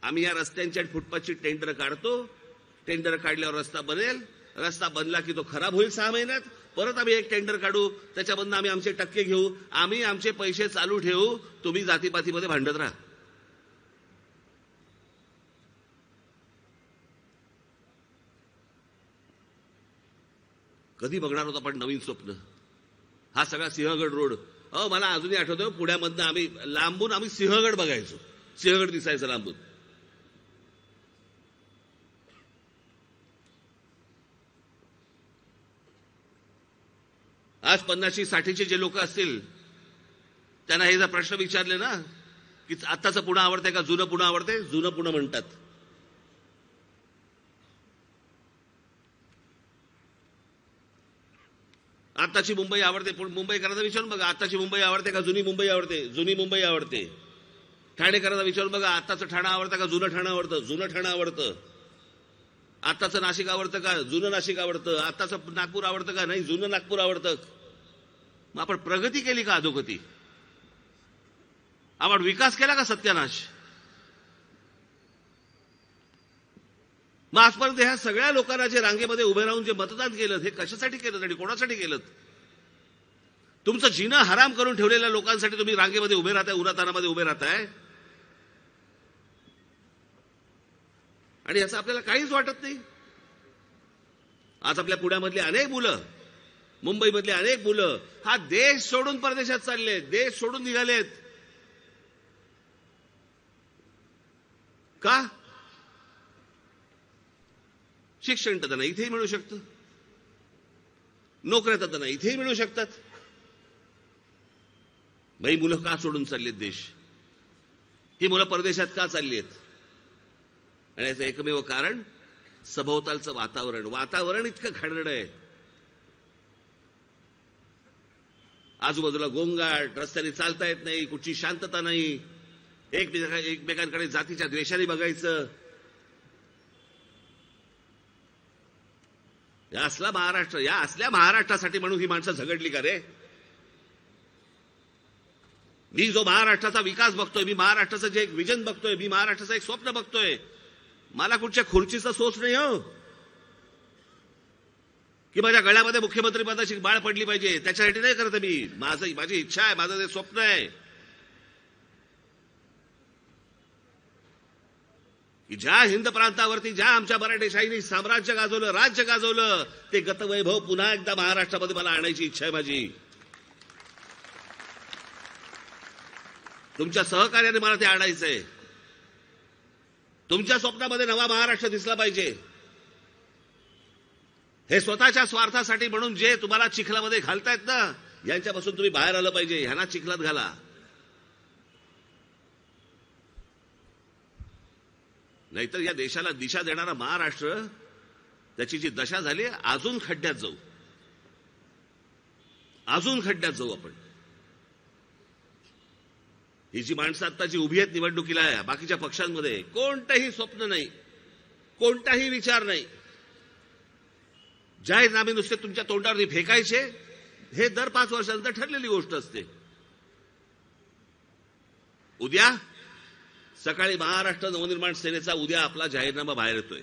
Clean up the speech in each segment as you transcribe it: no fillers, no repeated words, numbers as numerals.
आम्ही या रस्त्यांची आणि फुटपाथची टेंडर काढतो, टेंडर काढल्यावर रस्ता बनेल, रस्ता बनला की तो खराब होईल 6 महिन्यात, परत आम्ही एक टेंडर काढू, त्याच्यामधून आम्ही आमचे टक्के घेऊ, आम्ही आमचे पैसे चालू ठेवू, तुम्ही जातीपातीमध्ये भांडत राहा. कधी बघणार होता पण नवीन स्वप्न? हा सगळा सिंहगड रोड, मला अजूनही आठवतं, पुण्यामधनं आम्ही लांबून आम्ही सिंहगड बघायचो, सिंहगड दिसायचं लांबून. आज 50-60चे जे लोक असतील त्यांना हे जर प्रश्न विचारले ना की आत्ताचं पुणे आवडतंय का जुनं पुणे आवडतंय, जुनं पुणे म्हणतात. आत्ताची मुंबई आवडते, पण मुंबईकरांना विचारून बघा आत्ताची मुंबई आवडते का जुनी मुंबई आवडते, जुनी मुंबई आवडते. ठाणेकरांना विचारून बघा आत्ताचं ठाणं आवडतं का जुनं ठाणं आवडतं, जुनं ठाणं आवडतं. आत्ताचं नाशिक आवडतं का जुनं नाशिक आवडतं, आत्ताचं नागपूर आवडतं का नाही जुनं नागपूर आवडतं. मग आपण प्रगती केली का अधोगती? आपण विकास केला का सत्यानाश? मग आजपर्यंत ह्या सगळ्या लोकांना जे रांगेमध्ये उभे राहून जे मतदान केलं हे कशासाठी केलं आणि कोणासाठी केलं? तुमचं जीणं हराम करून ठेवलेल्या लोकांसाठी तुम्ही रांगेमध्ये उभे राहताय, उन्हातानामध्ये उभे राहताय, आणि याचं आपल्याला काहीच वाटत नाही. आज आपल्या पुण्यामधली अनेक मुलं, मुंबईमधली अनेक मुलं हा देश सोडून परदेशात चाललेत, देश सोडून निघालेत. का? शिक्षण तर त्यांना इथेही मिळू शकतं, नोकऱ्या तर त्यांना इथेही मिळू शकतात. बाई मुलं का सोडून चाललीत देश? ही मुलं परदेशात का चालली आहेत? आणि याचं एकमेव कारण सभोवतालचं वातावरण. वातावरण इतकं घाणेरडं आहे. आजूबाजूला गोंगाट, रस्त्याने चालता येत नाही, कुठची शांतता नाही, एकमेकांकडे जातीच्या द्वेषाने बघायचं. या असल्या महाराष्ट्रासाठी म्हणून ही माणसं झगडली का रे? मी जो महाराष्ट्राचा विकास बघतोय, मी महाराष्ट्राचं जे एक विजन बघतोय, मी महाराष्ट्राचं एक स्वप्न बघतोय, मला कुठच्या खुर्चीचा सोच नाही हो की माझ्या गळ्यामध्ये मुख्यमंत्री पदाची बाळ पडली पाहिजे, त्याच्यासाठी नाही करत मी. माझी इच्छा आहे, माझं ते स्वप्न आहे की ज्या हिंद प्रांतावरती ज्या आमच्या मराठेशाहीने साम्राज्य गाजवलं, राज्य गाजवलं, ते गतवैभव पुन्हा एकदा महाराष्ट्रामध्ये मला आणायची इच्छा आहे माझी. तुमच्या सहकार्याने मला ते आणायचंय. तुमच्या स्वप्नामध्ये नवा महाराष्ट्र दिसला पाहिजे. हे स्वतःच्या स्वार्थासाठी म्हणून जे तुम्हाला चिखलामध्ये घालतायत ना, यांच्यापासून तुम्ही बाहेर आलं पाहिजे. ह्यांना चिखलात घाला. नाहीतर या देशाला दिशा देणारा महाराष्ट्र, त्याची जी दशा झाली, अजून खड्ड्यात जाऊ, अजून खड्ड्यात जाऊ आपण. ही जी माणसं आता जी उभी आहेत निवडणुकीला, बाकीच्या पक्षांमध्ये कोणतंही स्वप्न नाही, कोणताही विचार नाही. जाहीरनामे नुसते तुमच्या तोंडावरती फेकायचे, हे दर 5 वर्षांनंतर ठरलेली गोष्ट असते. उद्या सकाळी महाराष्ट्र नवनिर्माण सेनेचा उद्या आपला जाहीरनामा बाहेर येतोय.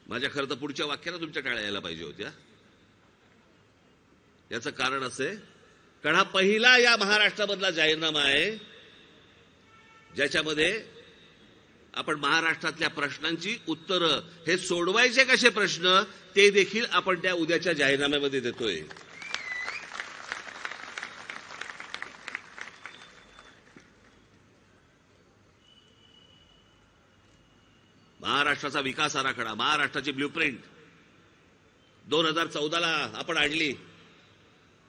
माझ्या खरं तर पुढच्या वाक्याला तुमच्या टाळ्या यायला पाहिजे होत्या. याचं कारण असे, कारण हा पहिला या महाराष्ट्रामधला जाहीरनामा आहे ज्याच्यामध्ये आपण महाराष्ट्रातल्या प्रश्नांची उत्तरं, हे सोडवायचे कसे प्रश्न, ते देखील आपण त्या उद्याच्या जाहीरनाम्यामध्ये देतोय. महाराष्ट्राचा विकास आराखडा, महाराष्ट्राची ब्ल्यूप्रिंट 2014ला आपण आणली.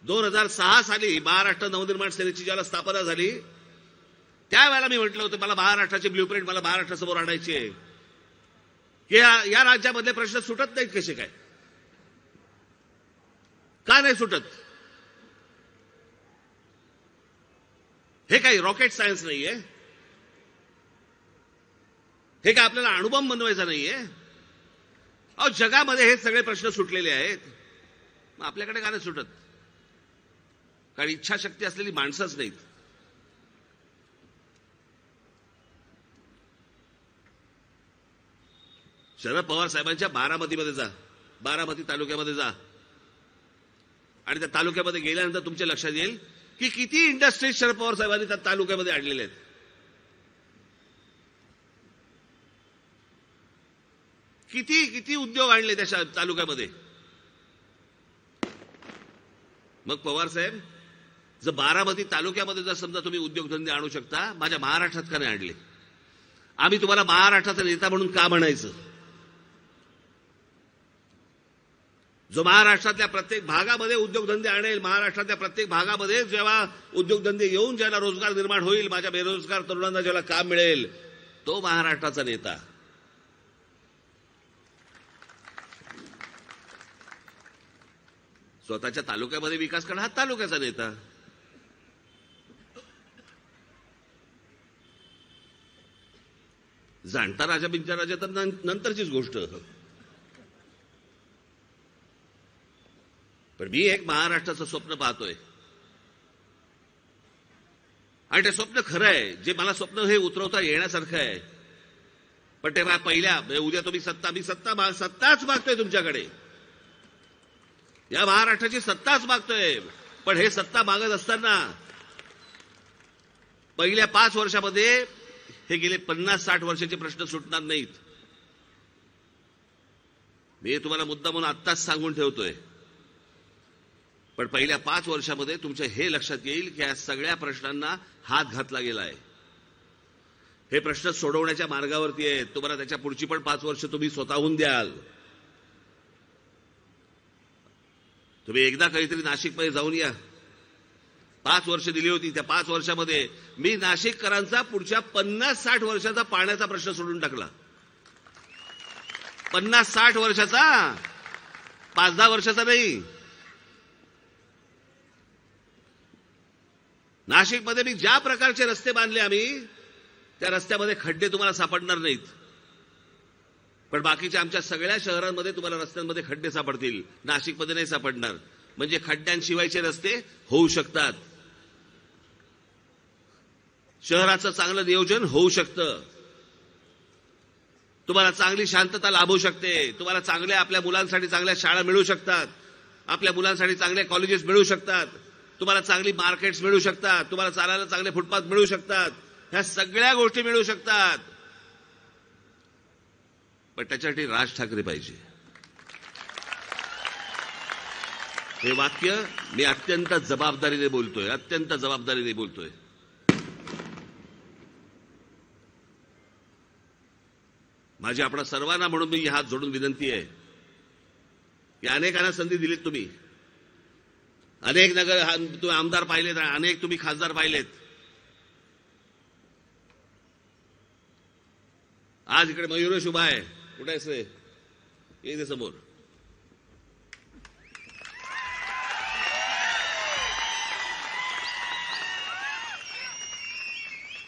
2006 साली महाराष्ट्र नवनिर्माण सेनेची ज्याला स्थापना झाली, त्यावेळेला मी म्हटलं होतं मला महाराष्ट्राची ब्ल्यूप्रिंट मला महाराष्ट्रासमोर आणायची आहे की या राज्यामधले प्रश्न सुटत नाहीत कसे काय, का नाही सुटत? हे काही रॉकेट सायन्स नाहीये, हे काय आपल्याला अणुबॉम्ब बनवायचा नाहीये. अहो जगामध्ये हे सगळे प्रश्न सुटलेले आहेत, मग आपल्याकडे का नाही सुटत? कारण इच्छाशक्ती असलेली माणसंच नाहीत. शरद पवार साहेबांच्या बारामतीमध्ये जा, बारामती तालुक्यामध्ये जा आणि त्या तालुक्यामध्ये गेल्यानंतर तुमच्या लक्षात येईल की किती इंडस्ट्रीज शरद पवार साहेबांनी त्या तालुक्यामध्ये आणलेले आहेत. किती किती उद्योग आणले त्या तालुक्यामध्ये. मग पवार साहेब, जर बारामती तालुक्यामध्ये जर समजा तुम्ही उद्योगधंदे आणू शकता, माझ्या महाराष्ट्रात का नाही आणले? आम्ही तुम्हाला महाराष्ट्राचा नेता म्हणून का म्हणायचं? जो महाराष्ट्रातल्या प्रत्येक भागामध्ये उद्योगधंदे आणेल, महाराष्ट्रातल्या प्रत्येक भागामध्ये जेव्हा उद्योगधंदे येऊन ज्याला रोजगार निर्माण होईल, माझ्या बेरोजगार तरुणांना ज्याला काम मिळेल, तो महाराष्ट्राचा नेता. स्वतःच्या तालुक्यामध्ये विकास करणं हा तालुक्याचा नेता. जाणता राजा बिंचा राजा तर नंतरचीच गोष्ट. पण मी एक महाराष्ट्राचं स्वप्न पाहतोय आणि ते स्वप्न खरं आहे. जे मला स्वप्न हे उतरवता येण्यासारखं आहे. पण ते पहिल्या उद्या तुम्ही मी सत्ताच मागतोय तुमच्याकडे. या महाराष्ट्राची सत्ताच मागतोय. पण हे सत्ता मागत असताना पहिल्या 5 वर्षामध्ये हे गेले 50-60 वर्षाचे प्रश्न सुटणार नाहीत. मी तुम्हाला मुद्दा म्हणून आत्ताच सांगून ठेवतोय. पण पहिल्या 5 वर्षामध्ये तुमच्या हे लक्षात येईल की या सगळ्या प्रश्नांना हात घातला गेलाय. हे प्रश्न सोडवण्याच्या मार्गावरती आहेत. तुम्हाला त्याच्या पुढची पण 5 वर्ष तुम्ही स्वतःहून द्याल. तुम्ही एकदा काहीतरी नाशिकमध्ये जाऊन या. 5 वर्ष दिली होती. त्या 5 वर्षामध्ये मी नाशिककरांचा पुढच्या 50-60 वर्षाचा पाण्याचा प्रश्न सोडून टाकला. 50-60 वर्षाचा, 5-10 वर्षाचा नाही. नाशिकमध्ये मी ज्या प्रकारचे रस्ते बांधले आम्ही, त्या रस्त्यामध्ये खड्डे तुम्हाला सापडणार नाहीत. पण बाकीच्या आमच्या सगळ्या शहरांमध्ये तुम्हाला रस्त्यांमध्ये खड्डे सापडतील, नाशिकमध्ये नाही सापडणार. म्हणजे खड्ड्यांशिवायचे रस्ते होऊ शकतात. शहराचं चांगलं नियोजन होऊ शकतं. तुम्हाला चांगली शांतता लाभू शकते. तुम्हाला चांगल्या आपल्या मुलांसाठी चांगल्या शाळा मिळू शकतात. आपल्या मुलांसाठी चांगले कॉलेजेस मिळू शकतात. तुम्हाला चांगली मार्केट्स मिळू शकतात. तुम्हाला चालायला चांगले फुटपाथ मिळू शकतात. ह्या सगळ्या गोष्टी मिळू शकतात. पण त्याच्यासाठी राज ठाकरे पाहिजे. हे वाक्य मी अत्यंत जबाबदारीने बोलतोय. अत्यंत जबाबदारीने बोलतोय. माझी आपणा सर्वांना म्हणून मी हात जोडून विनंती आहे की अनेकांना संधी दिलीत तुम्ही. अनेक तुम्ही आमदार पाहिलेत, अनेक तुम्ही खासदार पाहिलेत. आज इकडे मयुरेश उभा आहे. कुठे आहेस रे? ये दे समोर.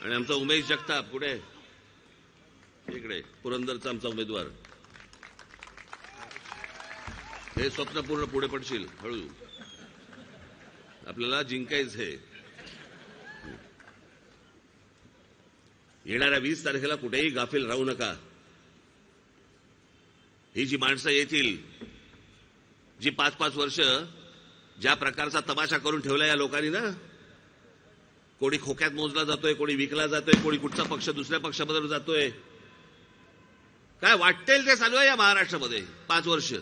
आणि आमचा उमेश जगताप कुठे? इकडे पुरंदरचा आमचा उमेदवार. हे स्वप्न पूर्ण पुढे पडशील हळू. आपल्याला जिंकायचंय. येणाऱ्या 20 तारखेला कुठेही गाफील राहू नका. ही जी माणसं येतील, जी 5-5 वर्ष ज्या प्रकारचा तमाशा करून ठेवला या लोकांनी ना, कोणी खोक्यात मोजला जातोय, कोणी विकला जातोय, कोणी कुठचा पक्ष दुसऱ्या पक्षामध्ये जातोय. काय वाटेल ते चालू आहे या महाराष्ट्रामध्ये 5 वर्ष.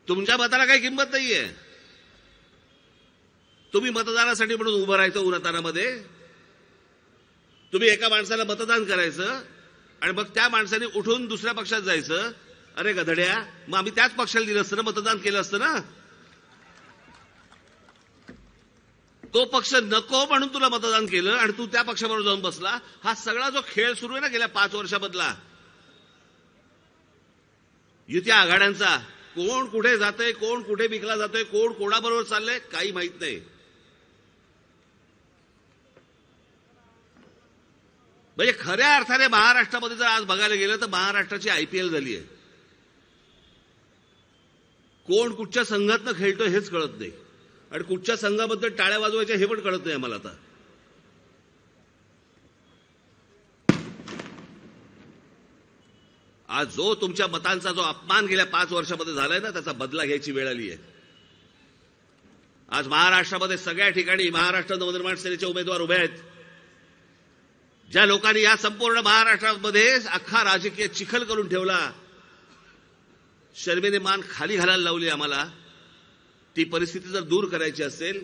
तुमच्या मताला काही किंमत नाहीये. तुम्ही मतदानासाठी म्हणून उभं राहायचं उन्हातानामध्ये. तुम्ही एका माणसाला मतदान करायचं आणि मग त्या माणसाने उठून दुसऱ्या पक्षात जायचं. अरे गधड्या, मग आम्ही त्याच पक्षाला दिलं असतं ना, मतदान केलं असतं ना. तो पक्ष नको म्हणून तुला मतदान केलं आणि तू त्या पक्षाबरोबर जाऊन बसला. हा सगळा जो खेळ सुरू आहे ना गेल्या 5 वर्षामधला, युती आघाड्यांचा, कोण कुठे जातंय, कोण कुठे विकला जातोय, कोण कोणाबरोबर चाललंय, काही माहित नाही. म्हणजे खऱ्या अर्थाने महाराष्ट्रामध्ये जर आज बघायला गेलं तर महाराष्ट्राची IPL झाली आहे. कोण कुठच्या संघातनं खेळतोय हेच कळत नाही. आणि कुठच्या संघाबद्दल टाळ्या वाजवायच्या हे पण कळत नाही आम्हाला आता. आज जो तुमच्या मतांचा जो अपमान गेल्या 5 वर्षामध्ये झालाय ना, त्याचा बदला घ्यायची वेळ आली आहे. आज महाराष्ट्रामध्ये सगळ्या ठिकाणी महाराष्ट्र नवनिर्माण सेनेचे उमेदवार उभे आहेत. ज्या लोकांनी या संपूर्ण महाराष्ट्रामध्ये अख्खा राजकीय चिखल करून ठेवला, शर्मेने मान खाली घालायला लावली आम्हाला, ती परिस्थिती जर दूर करायची असेल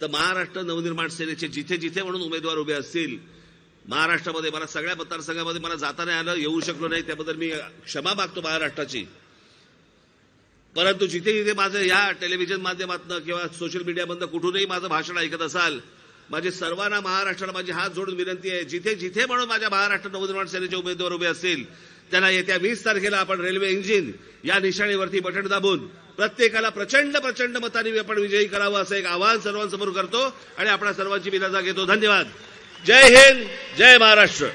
तर महाराष्ट्र नवनिर्माण सेनेचे जिथे जिथे म्हणून उमेदवार उभे असतील, महाराष्ट्रामध्ये मला सगळ्या मतदारसंघामध्ये मला जाता नाही आलं, येऊ शकलो नाही, त्याबद्दल मी क्षमा मागतो महाराष्ट्राची. परंतु जिथे जिथे माझं या टेलिव्हिजन माध्यमातून किंवा सोशल मीडियामधनं कुठूनही माझं भाषण ऐकत असाल, माझी सर्वांना महाराष्ट्राला माझी हात जोडून विनंती आहे, जिथे जिथे म्हणून माझ्या महाराष्ट्र नवनिर्माण सेनेचे उमेदवार उभे असतील त्यांना येत्या 20 तारखेला आपण रेल्वे इंजिन या निशाणीवरती बटन दाबून प्रत्येकाला प्रचंड प्रचंड मतांनी आपण विजयी करावं असं एक आवाहन सर्वांसमोर करतो आणि आपल्या सर्वांची विनंती घेतो. धन्यवाद. जय हिंद, जय महाराष्ट्र.